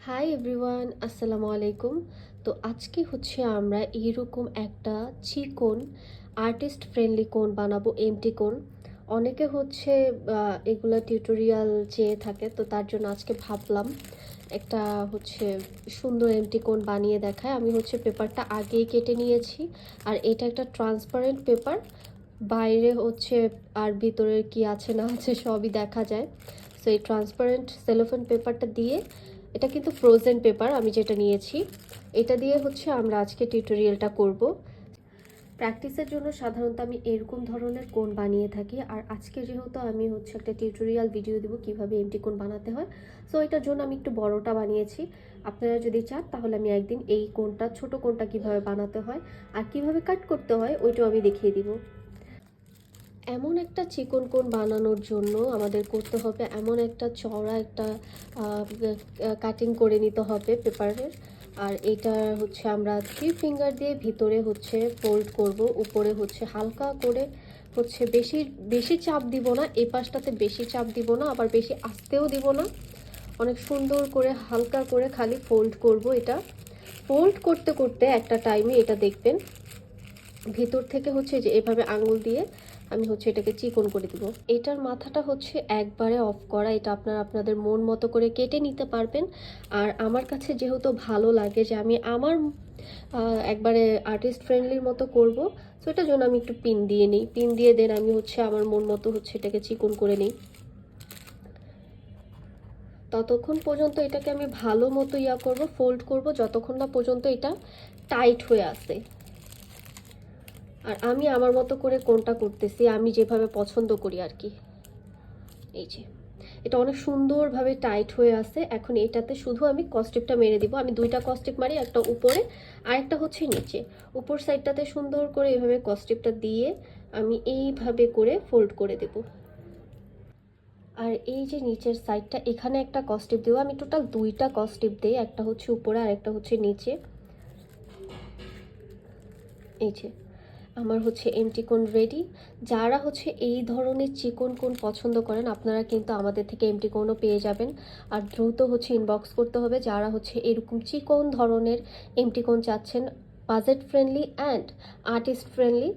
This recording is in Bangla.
হাই এভরিওয়ান, আসসালামু আলাইকুম। তো আজকে হচ্ছে আমরা এইরকম একটা চিকন আর্টিস্ট ফ্রেন্ডলি কোন বানাবো, এমটি কোন। অনেকে হচ্ছে এগুলা টিউটোরিয়াল চেয়ে থাকে, তো তার জন্য আজকে ভাবলাম একটা হচ্ছে সুন্দর এমটি কোন বানিয়ে দেখায়। আমি হচ্ছে পেপারটা আগেই কেটে নিয়েছি, আর এটা একটা ট্রান্সপারেন্ট পেপার। বাইরে হচ্ছে আর ভিতরে কি আছে না আছে সবই দেখা যায়। সো এই ট্রান্সপারেন্ট সেলোফেন পেপারটা দিয়ে, এটা কিন্তু ফ্রোজেন পেপার আমি যেটা নিয়েছি, এটা দিয়ে হচ্ছে আমরা আজকে টিউটোরিয়ালটা করব। প্র্যাকটিসের জন্য সাধারণত আমি এরকম ধরনের কোণ বানিয়ে থাকি, আর আজকে যেহেতু আমি হচ্ছে একটা টিউটোরিয়াল ভিডিও দেবো কীভাবে এমটি কোণ বানাতে হয়, সো এটার জন্য আমি একটু বড়টা বানিয়েছি। আপনারা যদি চান তাহলে আমি একদিন এই কোণটা, ছোট কোণটা কীভাবে বানাতে হয় আর কিভাবে কাট করতে হয় ওইটাও আমি দেখিয়ে দিব। এমন একটা চিকন কোণ বানানোর জন্য আমাদের করতে হবে এমন একটা চওড়া একটা কাটিং করে নিতে হবে পেপারের। আর এটা হচ্ছে আমরা 3 ফিঙ্গার দিয়ে ভিতরে হচ্ছে ফোল্ড করব, উপরে হচ্ছে হালকা করে হচ্ছে বেশি বেশি চাপ দিব না, এই পাশটাতে বেশি চাপ দিব না, আবার বেশি আস্তেও দিব না। অনেক সুন্দর করে হালকা করে খালি ফোল্ড করব। এটা ফোল্ড করতে করতে একটা টাইমে এটা দেখবেন ভিতর থেকে হচ্ছে যে এভাবে আঙুল দিয়ে আমি হচ্ছে এটাকে চিকন করে দিব। এটার মাথাটা হচ্ছে একবারে অফ করা, এটা আপনারা আপনাদের মন মতো করে কেটে নিতে পারবেন। আর আমার কাছে যেহেতু ভালো লাগে যে আমি আমার একবারে আর্টিস্ট ফ্রেন্ডলির মতো করব, তো এটার জন্য আমি একটু পিন দিয়ে নিই। পিন দিয়ে দেন আমি হচ্ছে আমার মন মতো হচ্ছে এটাকে চিকন করে নিই। ততক্ষণ পর্যন্ত এটাকে আমি ভালো মতো করব, ফোল্ড করব, যতক্ষণ না পর্যন্ত এটা টাইট হয়ে আসে। আর আমি আমার মতো করে কোনটা করতেছি, আমি যেভাবে পছন্দ করি আর কি। এই যে এটা অনেক সুন্দরভাবে টাইট হয়ে আছে। এখন এটাতে শুধু আমি কস্টিপটা মেরে দিব। আমি দুইটা কস্টিপ মারি, একটা উপরে আর একটা হচ্ছে নিচে। উপর সাইডটাতে সুন্দর করে এভাবে কস্টিপটা দিয়ে আমি এইভাবে করে ফোল্ড করে দেব। আর এই যে নিচের সাইডটা, এখানে একটা কস্টিপ দেবো। আমি টোটাল দুইটা কস্টিপ দিই, একটা হচ্ছে উপরে আর একটা হচ্ছে নিচে। এই যে আমার হচ্ছে এমটি কোণ রেডি। যারা হচ্ছে এই ধরনের চিকন কোণ পছন্দ করেন আপনারা কিন্তু আমাদের থেকে এমটি কোণও পেয়ে যাবেন। আর দ্রুত হচ্ছে ইনবক্স করতে হবে যারা হচ্ছে এরকম চিকন ধরনের এমটি কোণ চাচ্ছেন, budget friendly and artist friendly.